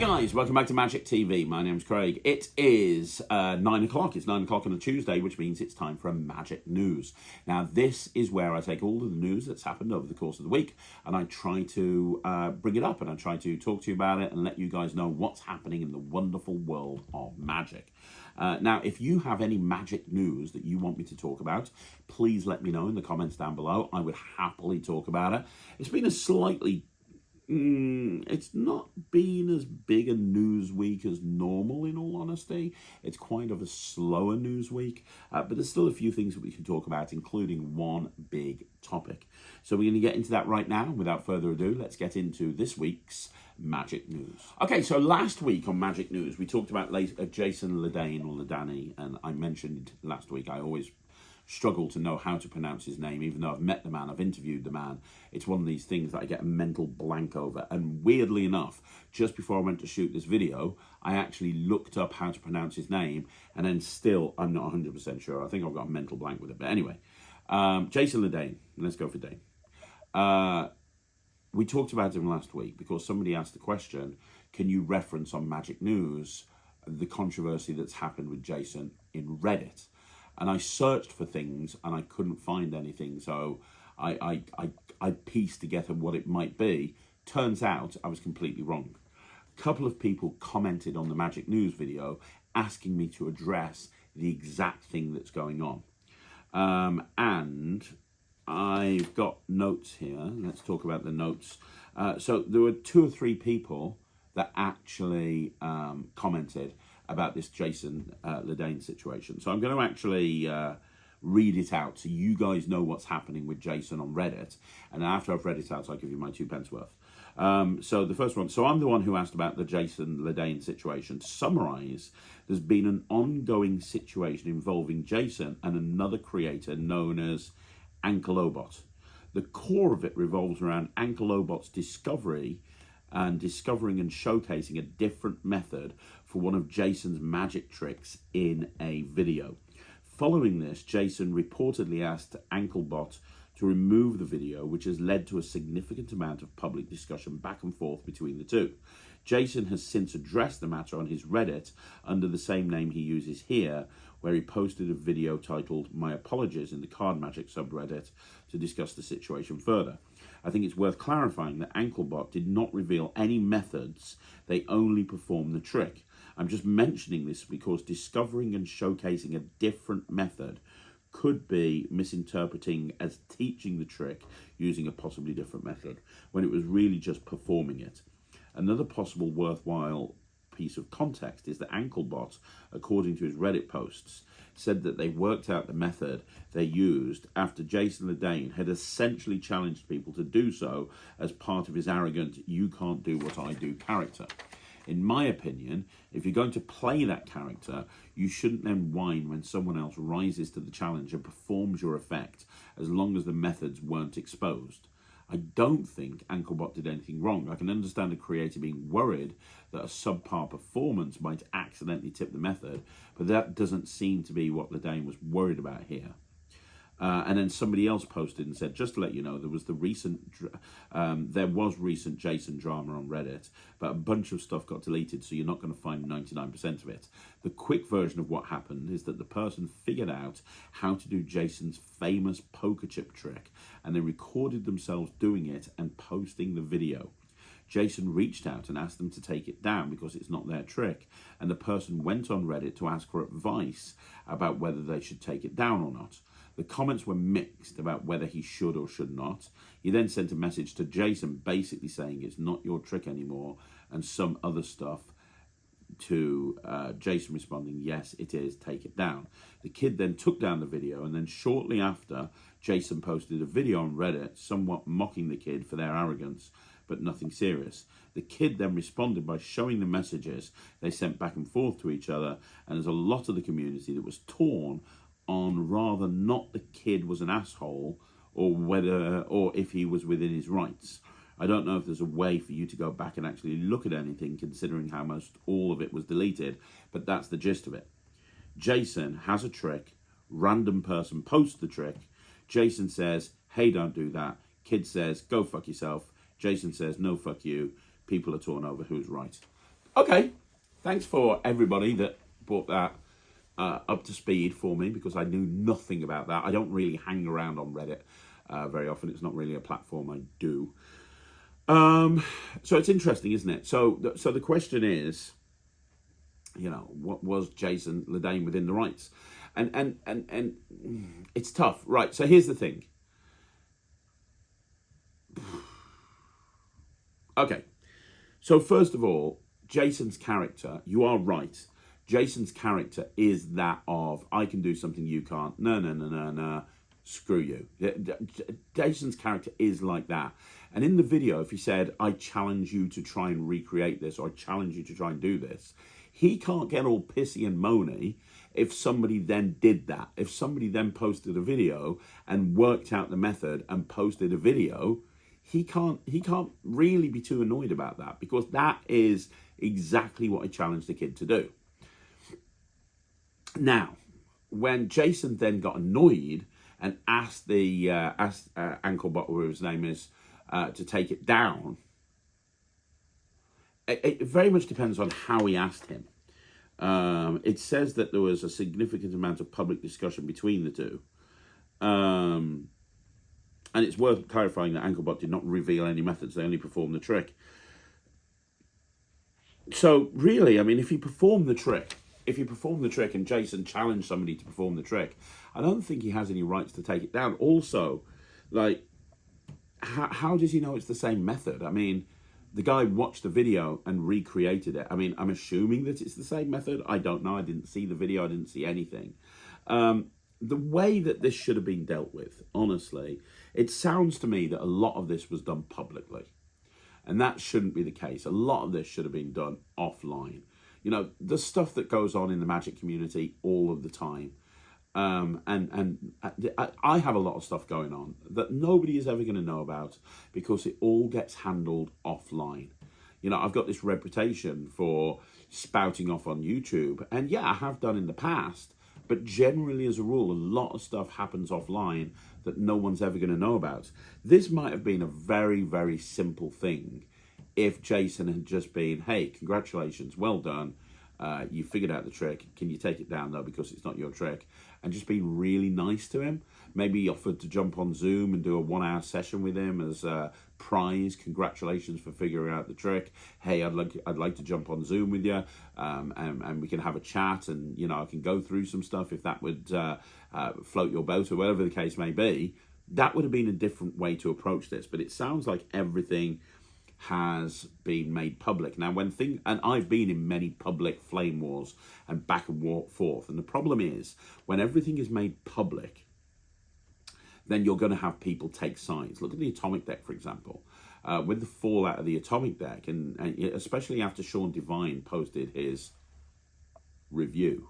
guys, welcome back to Magic TV. My name's Craig. It is 9 o'clock. It's 9 o'clock on a Tuesday, which means it's time for a Magic News. Now, this is where I take all of the news that's happened over the course of the week and I try to bring it up and I try to talk to you about it and let you guys know what's happening in the wonderful world of magic. Now, if you have any magic news that you want me to talk about, please let me know in the comments down below. I would happily talk about it. It's been a slightly it's not been as big a news week as normal, in all honesty. It's quite of a slower news week, but there's still a few things that we can talk about, including one big topic. So we're going to get into that right now. Without further ado, let's get into this week's Magic News. Okay, so last week on Magic News, we talked about Jason Ladanye or Ladanye, and I mentioned last week I always struggle to know how to pronounce his name, even though I've met the man, I've interviewed the man. It's one of these things that I get a mental blank over. And weirdly enough, just before I went to shoot this video, I actually looked up how to pronounce his name, and then still, I'm not 100% sure. I think I've got a mental blank with it. But anyway, Jason Ladanye, let's go for Dane. We talked about him last week because somebody asked the question, can you reference on Magic News the controversy that's happened with Jason in Reddit? And I searched for things and I couldn't find anything, so I pieced together what it might be. Turns out I was completely wrong. A couple of people commented on the Magic News video asking me to address the exact thing that's going on. And I've got notes here. Let's talk about the notes. So there were 2 or 3 people that actually commented about this Jason Ladanye situation. So I'm going to actually read it out so you guys know what's happening with Jason on Reddit. And after I've read it out, I'll give you my 2 pence worth. So the first one. So I'm the one who asked about the Jason Ladanye situation. To summarise, there's been an ongoing situation involving Jason and another creator known as Ankylobot. The core of it revolves around Ankylobot's discovery and discovering and showcasing a different method for one of Jason's magic tricks in a video. Following this, Jason reportedly asked Ankylobot to remove the video, which has led to a significant amount of public discussion back and forth between the two. Jason has since addressed the matter on his Reddit under the same name he uses here, where he posted a video titled "My Apologies" in the Card Magic subreddit to discuss the situation further. I think it's worth clarifying that Ankylobot did not reveal any methods, they only performed the trick. I'm just mentioning this because discovering and showcasing a different method could be misinterpreting as teaching the trick using a possibly different method, when it was really just performing it. Another possible worthwhile piece of context is that Ankylobot, according to his Reddit posts, said that they worked out the method they used after Jason Ladanye had essentially challenged people to do so as part of his arrogant "you can't do what I do" character. In my opinion, if you're going to play that character, you shouldn't then whine when someone else rises to the challenge and performs your effect, as long as the methods weren't exposed. I don't think Ankylobot did anything wrong. I can understand a creator being worried that a subpar performance might accidentally tip the method, but that doesn't seem to be what Ladanye was worried about here. And then somebody else posted and said, just to let you know, there was recent Jason drama on Reddit, but a bunch of stuff got deleted, so you're not going to find 99% of it. The quick version of what happened is that the person figured out how to do Jason's famous poker chip trick, and they recorded themselves doing it and posting the video. Jason reached out and asked them to take it down because it's not their trick, and the person went on Reddit to ask for advice about whether they should take it down or not. The comments were mixed about whether he should or should not. He then sent a message to Jason basically saying it's not your trick anymore and some other stuff, to Jason responding, yes, it is, take it down. The kid then took down the video, and then shortly after, Jason posted a video on Reddit somewhat mocking the kid for their arrogance, but nothing serious. The kid then responded by showing the messages they sent back and forth to each other, and there's a lot of the community that was torn on rather not the kid was an asshole or if he was within his rights. I don't know if there's a way for you to go back and actually look at anything, considering how most all of it was deleted, but that's the gist of it. Jason has a trick, random person posts the trick, Jason says, hey, don't do that, kid says, go fuck yourself, Jason says, no, fuck you, people are torn over who's right. Okay, thanks for everybody that brought that up to speed for me, because I knew nothing about that. I don't really hang around on Reddit very often. It's not really a platform I do. So it's interesting, isn't it? So the question is, what was Jason Ladanye within the rights? And it's tough, right? So here's the thing. Okay, so first of all, Jason's character, you are right. Jason's character is that of, I can do something you can't. No. Screw you. Jason's character is like that. And in the video, if he said, I challenge you to try and recreate this, or I challenge you to try and do this, he can't get all pissy and moany if somebody then did that. If somebody then posted a video and worked out the method and posted a video, he can't really be too annoyed about that, because that is exactly what I challenged the kid to do. Now, when Jason then got annoyed and asked the Anklebot, whatever his name is, to take it down, it very much depends on how he asked him. It says that there was a significant amount of public discussion between the two. And it's worth clarifying that Anklebot did not reveal any methods. They only performed the trick. So really, I mean, if he performed the trick and Jason challenged somebody to perform the trick, I don't think he has any rights to take it down. Also, like, how does he know it's the same method? I mean, the guy watched the video and recreated it. I mean, I'm assuming that it's the same method. I don't know. I didn't see the video. I didn't see anything. The way that this should have been dealt with, honestly, it sounds to me that a lot of this was done publicly. And that shouldn't be the case. A lot of this should have been done offline. The stuff that goes on in the Magic community all of the time. And I have a lot of stuff going on that nobody is ever going to know about, because it all gets handled offline. I've got this reputation for spouting off on YouTube, and yeah, I have done in the past, but generally as a rule, a lot of stuff happens offline that no one's ever going to know about. This might have been a very, very simple thing if Jason had just been, hey, congratulations, well done. You figured out the trick. Can you take it down, though, because it's not your trick? And just being really nice to him. Maybe offered to jump on Zoom and do a 1-hour session with him as a prize. Congratulations for figuring out the trick. Hey, I'd like to jump on Zoom with you, and we can have a chat, and I can go through some stuff if that would float your boat, or whatever the case may be. That would have been a different way to approach this. But it sounds like everything has been made public. Now, and I've been in many public flame wars and back and forth, and the problem is, when everything is made public, then you're going to have people take sides. Look at the Atomic deck, for example. With the fallout of the Atomic deck, and especially after Sean Devine posted his review,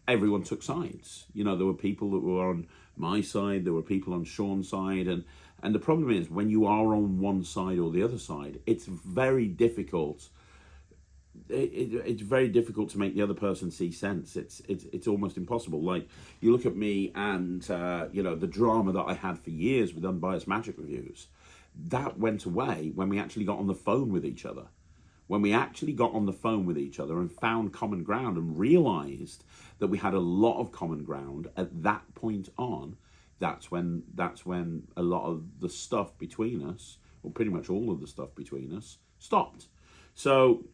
everyone took sides. There were people that were on my side, there were people on Sean's side, and the problem is, when you are on one side or the other side, it's very difficult. It's very difficult to make the other person see sense. It's almost impossible. Like, you look at me and the drama that I had for years with Unbiased Magic Reviews, that went away when we actually got on the phone with each other. When we actually got on the phone with each other and found common ground and realized that we had a lot of common ground at that point on, that's when a lot of the stuff between us, or pretty much all of the stuff between us, stopped. So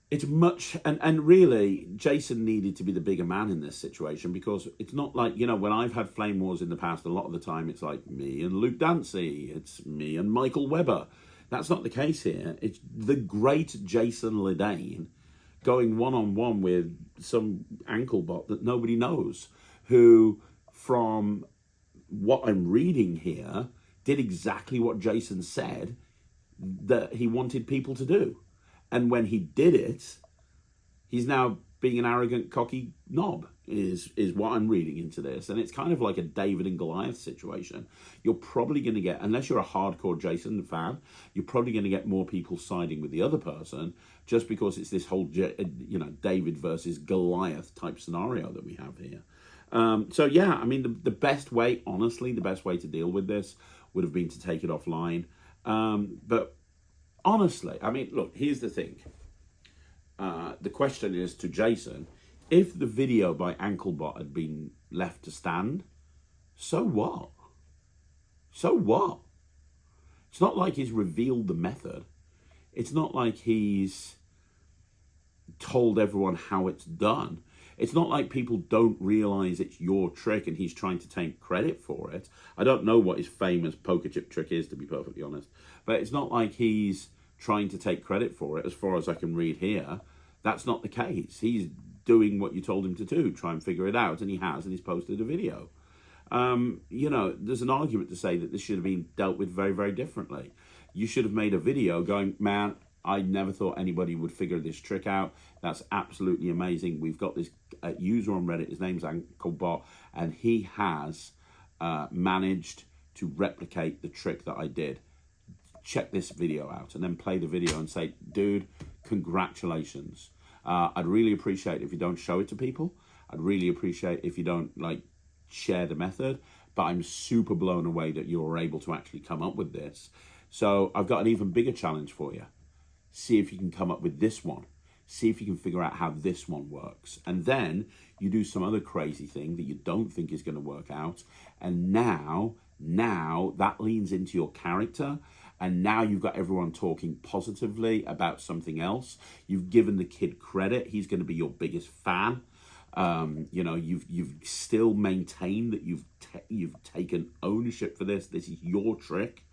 it's much, and really, Jason needed to be the bigger man in this situation, because it's not like, when I've had flame wars in the past, a lot of the time it's like me and Luke Dancy, it's me and Michael Webber. That's not the case here. It's the great Jason Ladanye going one-on-one with some Anklebot that nobody knows, who, from what I'm reading here, did exactly what Jason said that he wanted people to do. And when he did it, he's now being an arrogant, cocky knob, is what I'm reading into this. And it's kind of like a David and Goliath situation. You're probably going to get, unless you're a hardcore Jason fan, you're probably going to get more people siding with the other person, just because it's this whole, David versus Goliath type scenario that we have here. So yeah, I mean, the best way, honestly, the best way to deal with this would have been to take it offline. But honestly, I mean, look, here's the thing. The question is to Jason, if the video by Anklebot had been left to stand, so what? So what? It's not like he's revealed the method. It's not like he's told everyone how it's done. It's not like people don't realize it's your trick and he's trying to take credit for it. I don't know what his famous poker chip trick is, to be perfectly honest. But it's not like he's trying to take credit for it, as far as I can read here. That's not the case. He's doing what you told him to do, try and figure it out, and he has, and he's posted a video. You know, there's an argument to say that this should have been dealt with very, very differently. You should have made a video going, man, I never thought anybody would figure this trick out. That's absolutely amazing. We've got this user on Reddit, his name's Anklebot, and he has managed to replicate the trick that I did. Check this video out, and then play the video and say, dude, congratulations. I'd really appreciate it if you don't show it to people. I'd really appreciate if you don't like share the method, but I'm super blown away that you were able to actually come up with this. So I've got an even bigger challenge for you. See if you can come up with this one. See if you can figure out how this one works. And then you do some other crazy thing that you don't think is going to work out. And now that leans into your character. And now you've got everyone talking positively about something else. You've given the kid credit. He's going to be your biggest fan. You know, you've still maintained that you've taken ownership for this. This is your trick.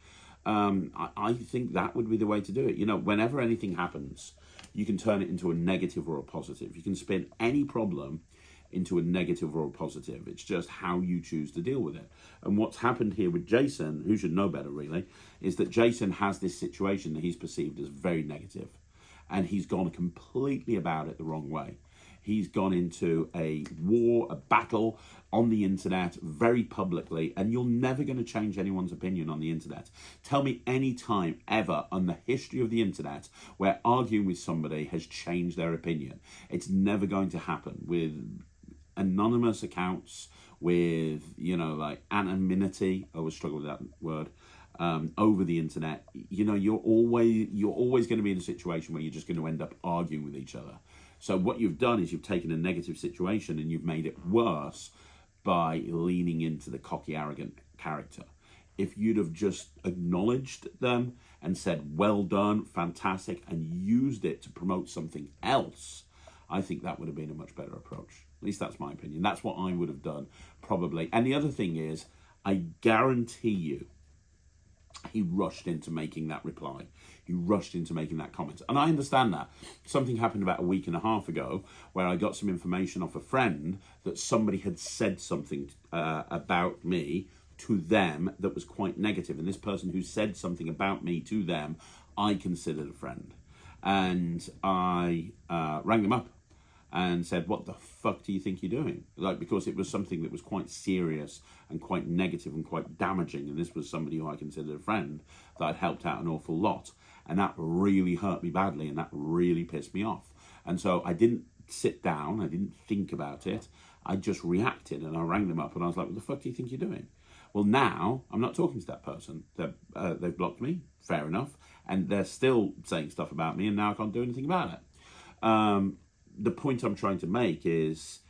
I think that would be the way to do it. You know, whenever anything happens, you can turn it into a negative or a positive. You can spin any problem into a negative or a positive. It's just how you choose to deal with it. And what's happened here with Jason, who should know better really, is that Jason has this situation that he's perceived as very negative, and he's gone completely about it the wrong way. He's gone into a war, a battle on the internet very publicly, and you're never going to change anyone's opinion on the internet. Tell me any time ever on the history of the internet where arguing with somebody has changed their opinion. It's never going to happen with anonymous accounts, with, you know, like anonymity. I always struggle with that word. Over the internet, you know, you're always going to be in a situation where you're just going to end up arguing with each other. So what you've done is you've taken a negative situation and you've made it worse by leaning into the cocky, arrogant character. If you'd have just acknowledged them and said, well done, fantastic, and used it to promote something else, I think that would have been a much better approach. At least that's my opinion. That's what I would have done, probably. And the other thing is, I guarantee you, he rushed into making that reply. He rushed into making that comment. And I understand that. Something happened about a week and a half ago where I got some information off a friend that somebody had said something about me to them that was quite negative. And this person who said something about me to them, I considered a friend. And I rang them up and said, what the fuck do you think you're doing? Like, because it was something that was quite serious and quite negative and quite damaging. And this was somebody who I considered a friend that I'd helped out an awful lot. And that really hurt me badly, and that really pissed me off. And so I didn't sit down, I didn't think about it. I just reacted, and I rang them up and I was like, what the fuck do you think you're doing? Well, now I'm not talking to that person. They've blocked me, fair enough. And they're still saying stuff about me, and now I can't do anything about it. The point I'm trying to make is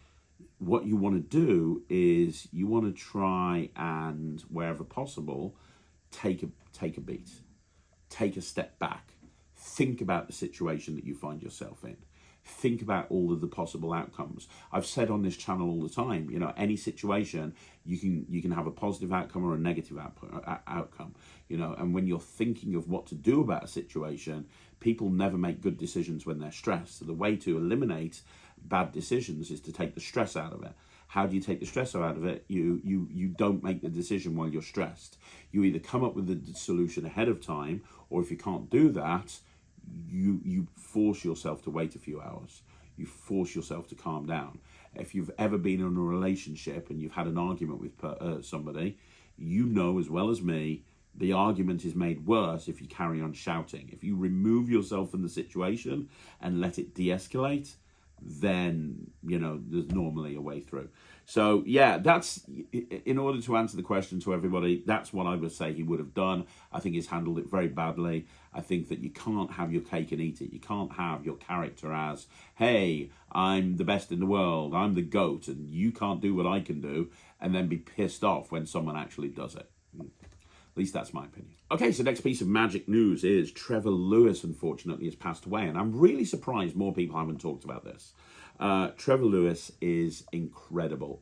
what you want to do is you want to try and, wherever possible, take a beat, take a step back, think about the situation that you find yourself in. Think about all of the possible outcomes. I've said on this channel all the time, you know, any situation, you can have a positive outcome or a negative outcome, you know, and when you're thinking of what to do about a situation, people never make good decisions when they're stressed. So the way to eliminate bad decisions is to take the stress out of it. How do you take the stress out of it? You don't make the decision while you're stressed. You either come up with the solution ahead of time, or if you can't do that, you force yourself to wait a few hours. You force yourself to calm down. If you've ever been in a relationship and you've had an argument with somebody, you know as well as me, the argument is made worse if you carry on shouting. If you remove yourself from the situation and let it de-escalate, then you know, there's normally a way through. So yeah, that's, in order to answer the question to everybody, that's what I would say he would have done. I think he's handled it very badly. I think that you can't have your cake and eat it. You can't have your character as, hey, I'm the best in the world, I'm the GOAT, and you can't do what I can do, and then be pissed off when someone actually does it. At least that's my opinion. Okay, so next piece of magic news is Trevor Lewis, unfortunately, has passed away. And I'm really surprised more people haven't talked about this. Trevor Lewis is incredible.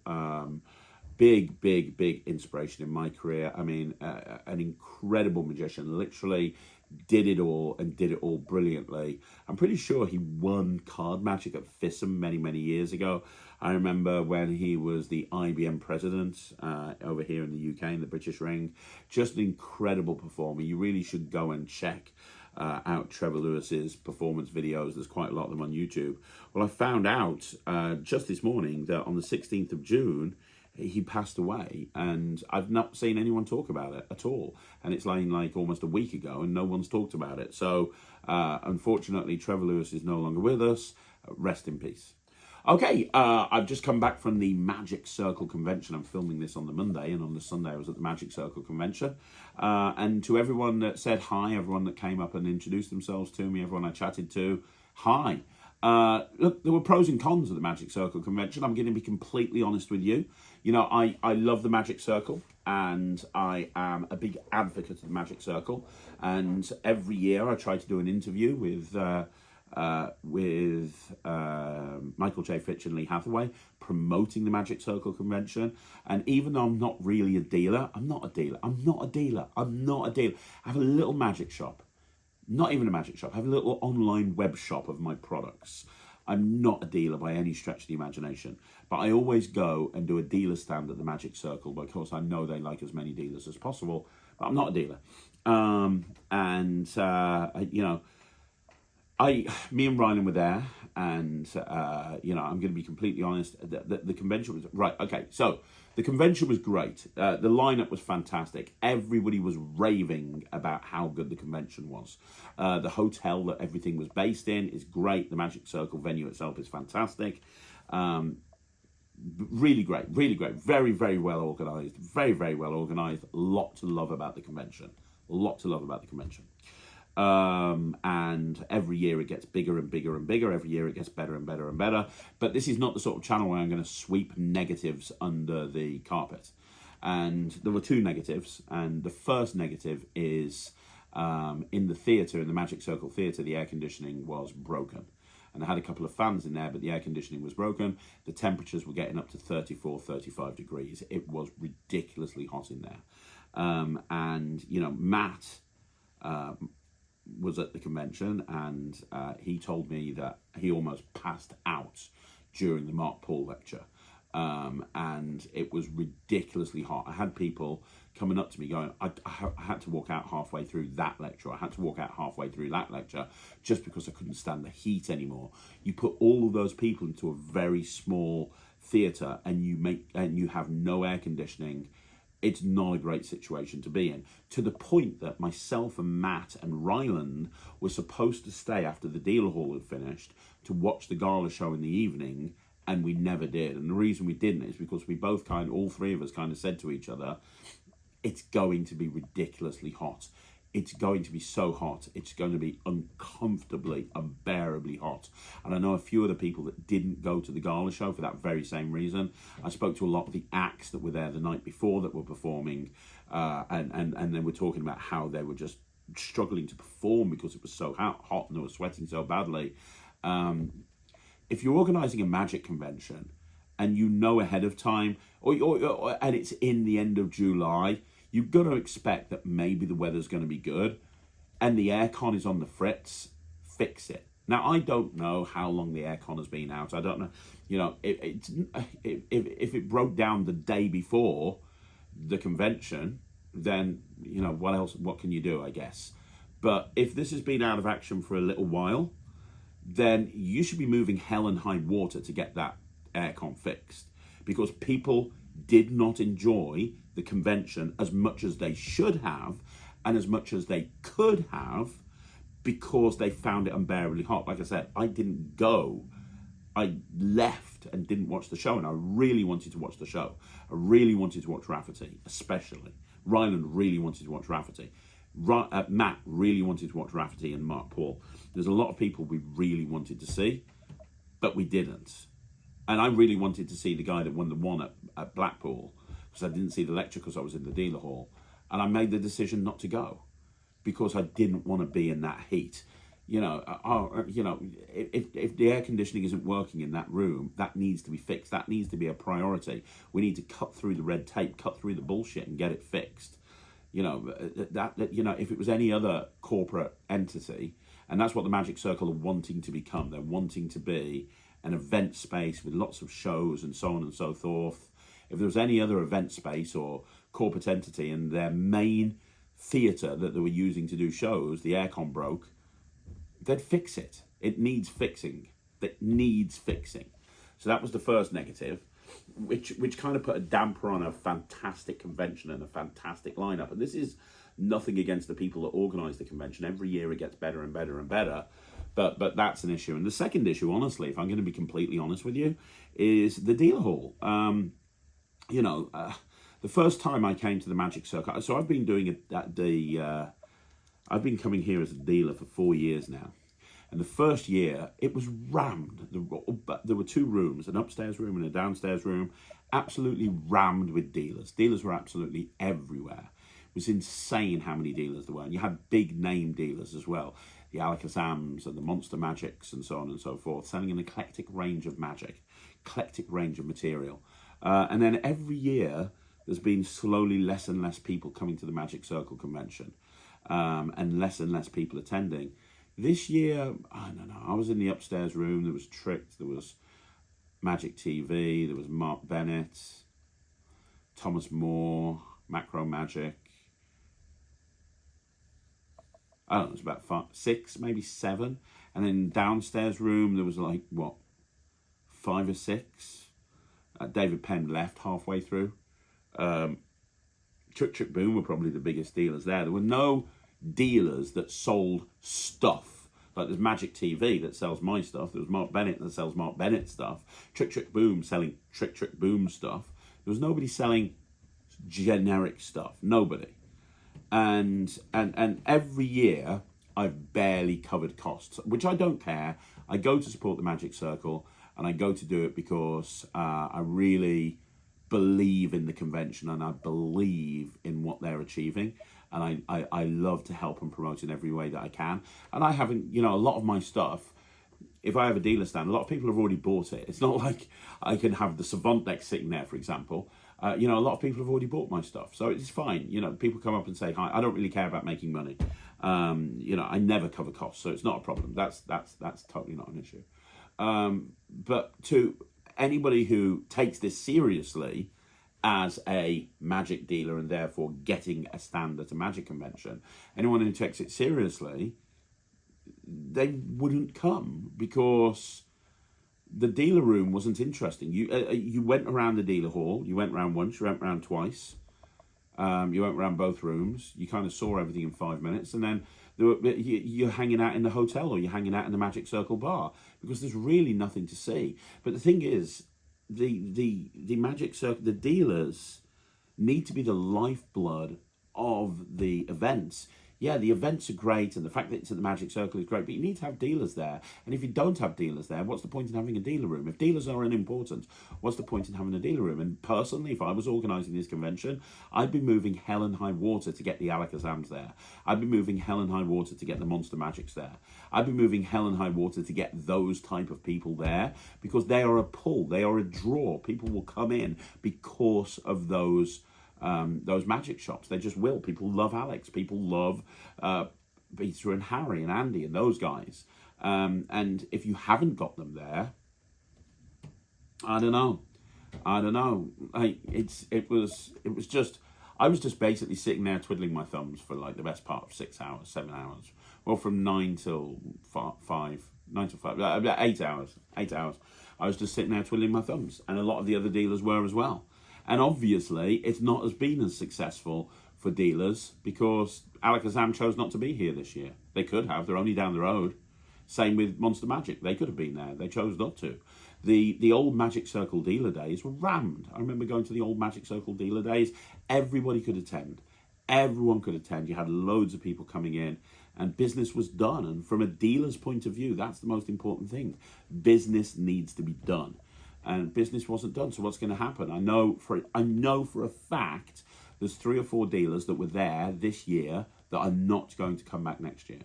Big inspiration in my career. I mean, an incredible magician. Literally did it all and did it all brilliantly. I'm pretty sure he won card magic at FISM many years ago. I remember when he was the IBM president over here in the UK in the British Ring. Just an incredible performer. You really should go and check out Trevor Lewis's performance videos. There's quite a lot of them on YouTube. Well, I found out just this morning that on the 16th of June, he passed away, and I've not seen anyone talk about it at all. And it's like almost a week ago, and no one's talked about it. So, unfortunately, Trevor Lewis is no longer with us. Rest in peace. Okay, I've just come back from the Magic Circle convention. I'm filming this on the Monday, and on the Sunday I was at the Magic Circle convention. And to everyone that said hi, everyone that came up and introduced themselves to me, everyone I chatted to, hi. Look, there were pros and cons of the Magic Circle convention. I'm going to be completely honest with you. You know, I love the Magic Circle, and I am a big advocate of the Magic Circle. And every year I try to do an interview with Michael J. Fitch and Lee Hathaway, promoting the Magic Circle convention. And even though I'm not really a dealer, I'm not a dealer. I have a little magic shop. Not even a magic shop. I have a little online web shop of my products. I'm not a dealer by any stretch of the imagination. But I always go and do a dealer stand at the Magic Circle because I know they like as many dealers as possible. But I'm not a dealer. You know, me and Ryland were there, and you know, I'm going to be completely honest. The convention was right. Okay, so the convention was great. The lineup was fantastic. Everybody was raving about how good the convention was. The hotel that everything was based in is great. The Magic Circle venue itself is fantastic. Really great, very well organized, very well organized. A lot to love about the convention. And every year it gets bigger and bigger and bigger. Every year it gets better and better and better. But this is not the sort of channel where I'm going to sweep negatives under the carpet. And there were two negatives. And the first negative is in the theatre, in the Magic Circle Theatre, the air conditioning was broken. And I had a couple of fans in there, but the air conditioning was broken. The temperatures were getting up to 34, 35 degrees. It was ridiculously hot in there. And, you know, Matt was at the convention, and he told me that he almost passed out during the Mark Paul lecture. And it was ridiculously hot. I had people coming up to me going, I had to walk out halfway through that lecture. I had to walk out halfway through that lecture just because I couldn't stand the heat anymore. You put all of those people into a very small theatre, and you have no air conditioning. It's not a great situation to be in. To the point that myself and Matt and Ryland were supposed to stay after the dealer hall had finished to watch the gala show in the evening, and we never did. And the reason we didn't is because we both all three of us kind of said to each other, it's going to be ridiculously hot. It's going to be so hot. It's going to be uncomfortably, unbearably hot. And I know a few other people that didn't go to the gala show for that very same reason. I spoke to a lot of the acts that were there the night before that were performing, and they were talking about how they were just struggling to perform because it was so hot and they were sweating so badly. If you're organising a magic convention and you know ahead of time, and it's in the end of July, you've got to expect that maybe the weather's going to be good and the aircon is on the fritz. Fix it. Now, I don't know how long the aircon has been out. I don't know. You know, if it broke down the day before the convention, then, you know, what can you do, I guess. But if this has been out of action for a little while, then you should be moving hell and high water to get that aircon fixed, because people did not enjoy the convention as much as they should have and as much as they could have, because they found it unbearably hot. Like I said, I didn't go. I left left and didn't watch the show, and I really wanted to watch the show. I really wanted to watch Rafferty, especially. Ryland really wanted to watch Rafferty. Matt really wanted to watch Rafferty and Mark Paul. There's a lot of people we really wanted to see, but we didn't. And I really wanted to see the guy that won the one at Blackpool, because I didn't see the lecture because I was in the dealer hall. And I made the decision not to go because I didn't want to be in that heat. If the air conditioning isn't working in that room, that needs to be fixed. That needs to be a priority. We need to cut through the red tape, cut through the bullshit, and get it fixed. If it was any other corporate entity, and that's what the Magic Circle are wanting to become. They're wanting to be an event space with lots of shows and so on and so forth. If there was any other event space or corporate entity and their main theatre that they were using to do shows, the aircon broke, they'd fix it. It needs fixing. It needs fixing. So that was the first negative, which kind of put a damper on a fantastic convention and a fantastic lineup. And this is nothing against the people that organise the convention. Every year it gets better and better and better. But that's an issue. And the second issue, honestly, if I'm going to be completely honest with you, is the dealer hall. The first time I came to the Magic Circle, so I've been doing it at I've been coming here as a dealer for 4 years now. And the first year, it was rammed. There were two rooms, an upstairs room and a downstairs room, absolutely rammed with dealers. Dealers were absolutely everywhere. It was insane how many dealers there were. And you had big name dealers as well. The Alakazams and the Monster Magics and so on and so forth, selling an eclectic range of magic, eclectic range of material. And then every year, there's been slowly less and less people coming to the Magic Circle convention, and less people attending. This year, I don't know, I was in the upstairs room, there was Trix, there was Magic TV, there was Mark Bennett, Thomas Moore, Macro Magic. I don't know, it was about 6, maybe 7. And then downstairs room, there was 5 or 6. David Penn left halfway through. Chuk Boom were probably the biggest dealers there. There were no dealers that sold stuff. Like there's Magic TV that sells my stuff. There was Mark Bennett that sells Mark Bennett stuff. Trick Boom selling Trick Boom stuff. There was nobody selling generic stuff. Nobody. And every year I've barely covered costs, which I don't care. I go to support the Magic Circle, and I go to do it because I really believe in the convention and I believe in what they're achieving, and I love to help and promote in every way that I can. And I haven't, a lot of my stuff, if I have a dealer stand, a lot of people have already bought it. It's not like I can have the Savant deck sitting there, for example. A lot of people have already bought my stuff, so it's fine. People come up and say hi. I don't really care about making money. I never cover costs, so it's not a problem. That's totally not an issue. But to anybody who takes this seriously as a magic dealer and therefore getting a stand at a magic convention, anyone who takes it seriously, they wouldn't come because the dealer room wasn't interesting. You went around the dealer hall. You went around once. You went around twice. You went around both rooms. You kind of saw everything in 5 minutes, and then you're hanging out in the hotel or you're hanging out in the Magic Circle bar because there's really nothing to see. But the thing is, the Magic Circle, the dealers need to be the lifeblood of the events. Yeah, the events are great, and the fact that it's at the Magic Circle is great, but you need to have dealers there. And if you don't have dealers there, what's the point in having a dealer room? If dealers are unimportant, what's the point in having a dealer room? And personally, if I was organising this convention, I'd be moving hell and high water to get the Alakazams there. I'd be moving hell and high water to get the Monster Magics there. I'd be moving hell and high water to get those type of people there, because they are a pull, they are a draw. People will come in because of those magic shops. They just will. People love Alex. People love Peter and Harry and Andy and those guys. And if you haven't got them there, I don't know. I was just basically sitting there twiddling my thumbs for like the best part of 6 hours, 7 hours. Well, from 9 till 5, 9 till 5, 8 hours. 8 hours. I was just sitting there twiddling my thumbs, and a lot of the other dealers were as well. And obviously, it's not been as successful for dealers because Alakazam chose not to be here this year. They could have. They're only down the road. Same with Monster Magic. They could have been there. They chose not to. The old Magic Circle dealer days were rammed. I remember going to the old Magic Circle dealer days. Everybody could attend. Everyone could attend. You had loads of people coming in, and business was done. And from a dealer's point of view, that's the most important thing. Business needs to be done, and business wasn't done. So what's going to happen? I know for a fact there's 3 or 4 dealers that were there this year that are not going to come back next year.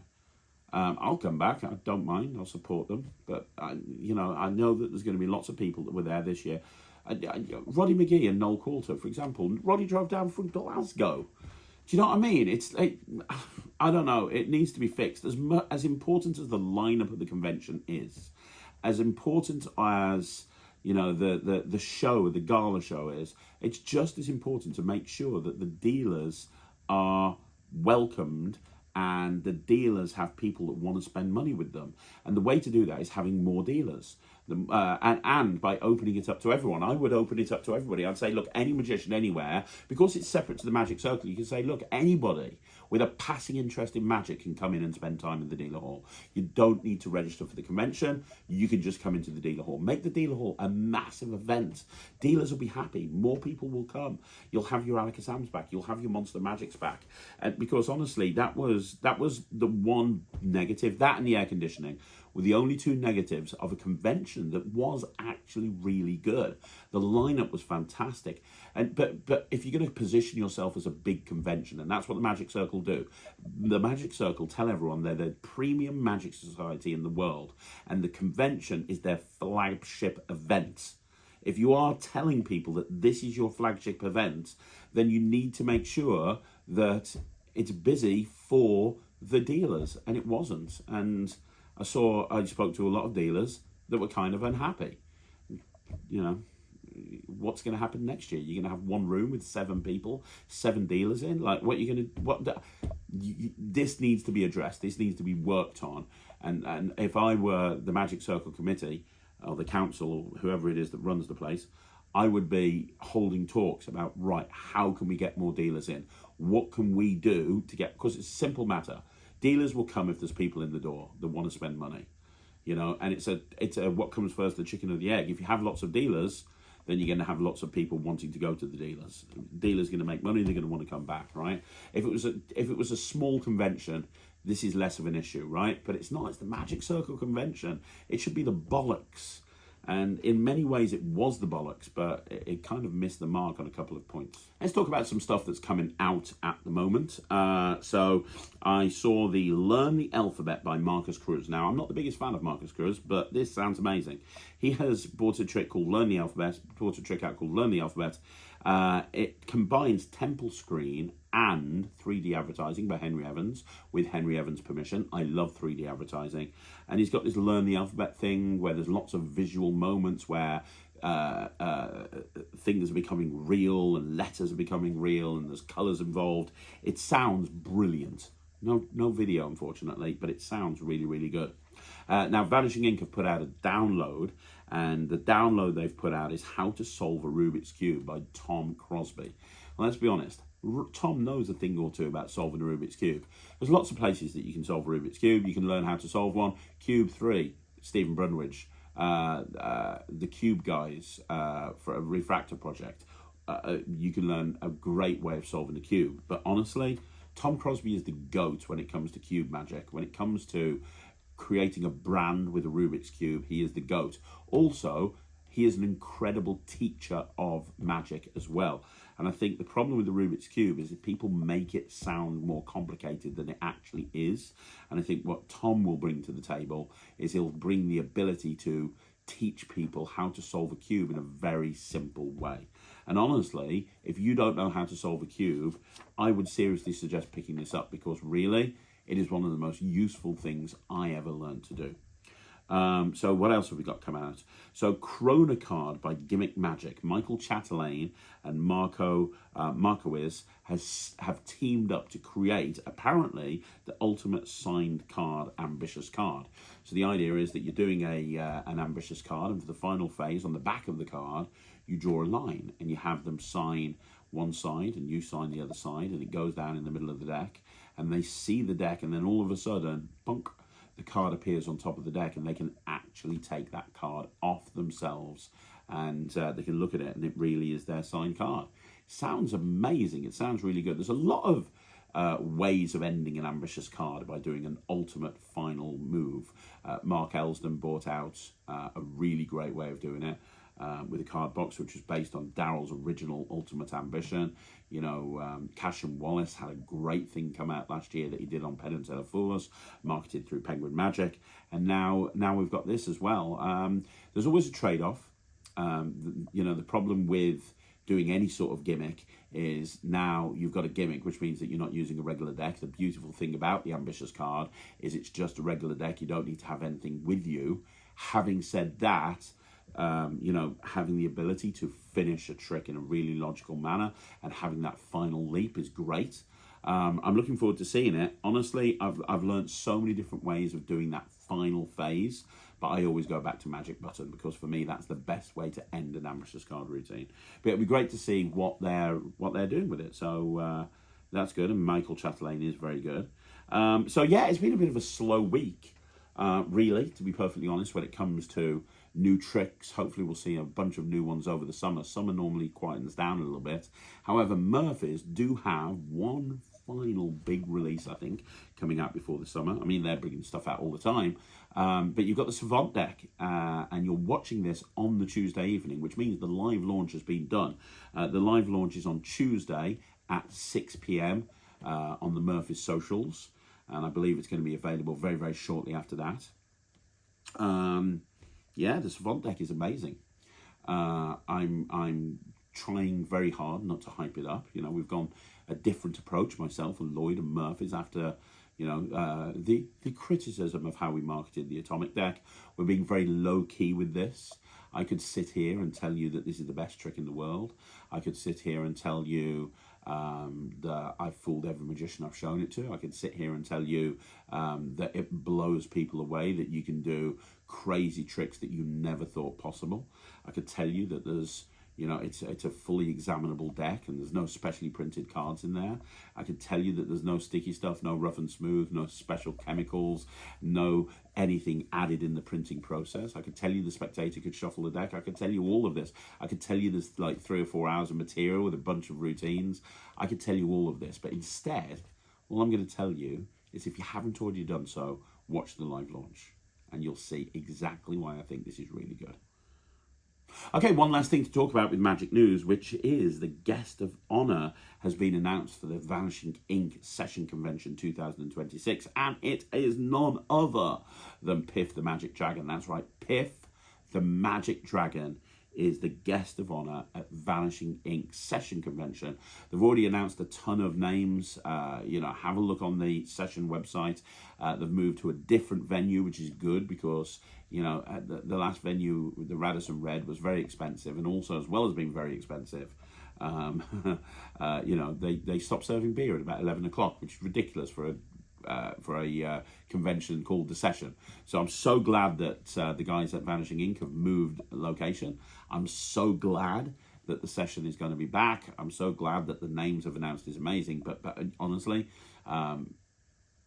I'll come back. I don't mind. I'll support them. But I know that there's going to be lots of people that were there this year. Roddy McGee and Noel Coulter, for example. Roddy drove down from Glasgow. Do you know what I mean? I don't know. It needs to be fixed. As important as the lineup of the convention is, as important as the show, the gala show is, it's just as important to make sure that the dealers are welcomed and the dealers have people that want to spend money with them. And the way to do that is having more dealers. And by opening it up to everyone. I would open it up to everybody. I'd say, look, any magician anywhere, because it's separate to the Magic Circle, you can say, look, anybody with a passing interest in magic can come in and spend time in the dealer hall. You don't need to register for the convention. You can just come into the dealer hall. Make the dealer hall a massive event. Dealers will be happy. More people will come. You'll have your Alakazams back. You'll have your Monster Magics back. And because honestly, that was the one negative. That and the air conditioning were the only 2 negatives of a convention that was actually really good. The lineup was fantastic. But if you're going to position yourself as a big convention, and that's what the Magic Circle do, the Magic Circle tell everyone they're the premium magic society in the world, and the convention is their flagship event. If you are telling people that this is your flagship event, then you need to make sure that it's busy for the dealers, and it wasn't. And I spoke to a lot of dealers that were kind of unhappy. What's going to happen next year? You're going to have one room with 7 people, 7 dealers in. Like, this needs to be addressed. This needs to be worked on. And if I were the Magic Circle committee or the council or whoever it is that runs the place, I would be holding talks about, right, how can we get more dealers in? What can we do to get? Because it's a simple matter. Dealers will come if there's people in the door that want to spend money, and it's a what comes first, the chicken or the egg. If you have lots of dealers, then you're going to have lots of people wanting to go to the dealers. Dealers are going to make money, they're going to want to come back, right? If it was a small convention, this is less of an issue, right? But it's not. It's the Magic Circle convention. It should be the bollocks. And in many ways, it was the bollocks, but it kind of missed the mark on a couple of points. Let's talk about some stuff that's coming out at the moment. So I saw the Learn the Alphabet by Marcus Cruz. Now, I'm not the biggest fan of Marcus Cruz, but this sounds amazing. He has brought a trick called Learn the Alphabet, brought a trick out called Learn the Alphabet. It combines temple screen and 3D advertising by Henry Evans, with Henry Evans' permission. I love 3D advertising. And he's got this Learn the Alphabet thing where there's lots of visual moments where things are becoming real and letters are becoming real and there's colours involved. It sounds brilliant. No video, unfortunately, but it sounds really, really good. Now, Vanishing Inc. have put out a download, and the download they've put out is How to Solve a Rubik's Cube by Tom Crosby. Well, let's be honest, Tom knows a thing or two about solving a Rubik's Cube. There's lots of places that you can solve a Rubik's Cube. You can learn how to solve one. Cube 3, Stephen Brunwich, the Cube guys for a refractor project. You can learn a great way of solving a cube. But honestly, Tom Crosby is the GOAT when it comes to cube magic. When it comes to creating a brand with a Rubik's Cube, he is the GOAT. Also, he is an incredible teacher of magic as well. And I think the problem with the Rubik's Cube is that people make it sound more complicated than it actually is. And I think what Tom will bring to the table is he'll bring the ability to teach people how to solve a cube in a very simple way. And honestly, if you don't know how to solve a cube, I would seriously suggest picking this up, because really, it is one of the most useful things I ever learned to do. So what else have we got come out? So Chrono Card by Gimmick Magic. Michael Chatelain and Marco Markowitz have teamed up to create, apparently, the ultimate signed card, ambitious card. So the idea is that you're doing an ambitious card, and for the final phase, on the back of the card, you draw a line, and you have them sign one side, and you sign the other side, and it goes down in the middle of the deck, and they see the deck, and then all of a sudden, punk, the card appears on top of the deck, and they can actually take that card off themselves, and they can look at it, and it really is their signed card. Sounds amazing. It sounds really good. There's a lot of ways of ending an ambitious card by doing an ultimate final move. Mark Elsden brought out a really great way of doing it with a card box, which was based on Daryl's original Ultimate Ambition. You know, Cash and Wallace had a great thing come out last year that he did on Penn and Teller Foolers, marketed through Penguin Magic, and now we've got this as well. There's always a trade-off. You know, the problem with doing any sort of gimmick is now you've got a gimmick, which means that you're not using a regular deck. The beautiful thing about the Ambitious card is it's just a regular deck. You don't need to have anything with you. Having said that, you know, having the ability to finish a trick in a really logical manner and having that final leap is great. I'm looking forward to seeing it. Honestly, I've learned so many different ways of doing that final phase, but I always go back to Magic Button because for me that's the best way to end an ambitious card routine. But it'll be great to see what they're doing with it. So that's good, and Michael Chatelaine is very good. So yeah, it's been a bit of a slow week, really, to be perfectly honest, when it comes to new tricks. Hopefully we'll see a bunch of new ones over the summer. Summer normally quietens down a little bit. However, Murphys do have one final big release, I think, coming out before the summer. I mean, they're bringing stuff out all the time. But you've got the Savant deck, and you're watching this on the Tuesday evening, which means the live launch has been done. The live launch is on Tuesday at 6 p.m. On the Murphys socials, and I believe it's going to be available very, very shortly after that. Yeah, the Savant deck is amazing. I'm trying very hard not to hype it up. You know, we've gone a different approach, myself and Lloyd and Murphys, after, you know, the criticism of how we marketed the Atomic deck. We're being very low-key with this. I could sit here and tell you that this is the best trick in the world. I could sit here and tell you that I've fooled every magician I've shown it to. I could sit here and tell you that it blows people away, that you can do crazy tricks that you never thought possible. I could tell you that there's, you know, it's a fully examinable deck and there's no specially printed cards in there. I could tell you that there's no sticky stuff, no rough and smooth, no special chemicals, no anything added in the printing process. I could tell you the spectator could shuffle the deck. I could tell you all of this. I could tell you there's like 3 or 4 hours of material with a bunch of routines. I could tell you all of this, but instead, all I'm going to tell you is, if you haven't already done so, watch the live launch and you'll see exactly why I think this is really good. Okay, one last thing to talk about with Magic News, which is the guest of honor has been announced for the Vanishing Inc. Session Convention 2026, and it is none other than Piff the Magic Dragon. That's right, Piff the Magic Dragon is the guest of honor at Vanishing Inc. Session Convention. They've already announced a ton of names. You know, have a look on the session website. They've moved to a different venue, which is good because, you know, the last venue, the Radisson Red, was very expensive, and also, as well as being very expensive, you know, they stopped serving beer at about 11 o'clock, which is ridiculous for a convention called The Session. So I'm so glad that the guys at Vanishing Inc. have moved location. I'm so glad that The Session is going to be back. I'm so glad that the names have announced is amazing. But honestly,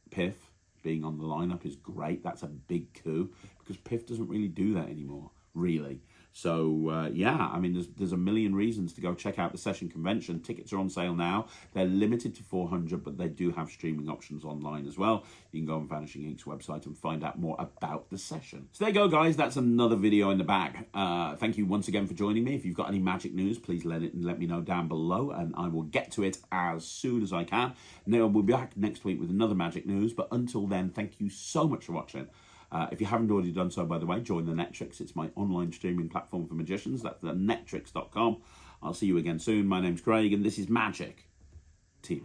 Piff being on the lineup is great. That's a big coup because Piff doesn't really do that anymore, really. So, yeah, I mean, there's a million reasons to go check out the Session Convention. Tickets are on sale now. They're limited to 400, but they do have streaming options online as well. You can go on Vanishing Inc.'s website and find out more about the session. So there you go, guys. That's another video in the bag. Thank you once again for joining me. If you've got any magic news, please let me know down below, and I will get to it as soon as I can. Now, we'll be back next week with another magic news, but until then, thank you so much for watching. If you haven't already done so, by the way, join the Netrix. It's my online streaming platform for magicians. That's the netrix.com. I'll see you again soon. My name's Craig, and this is Magic TV.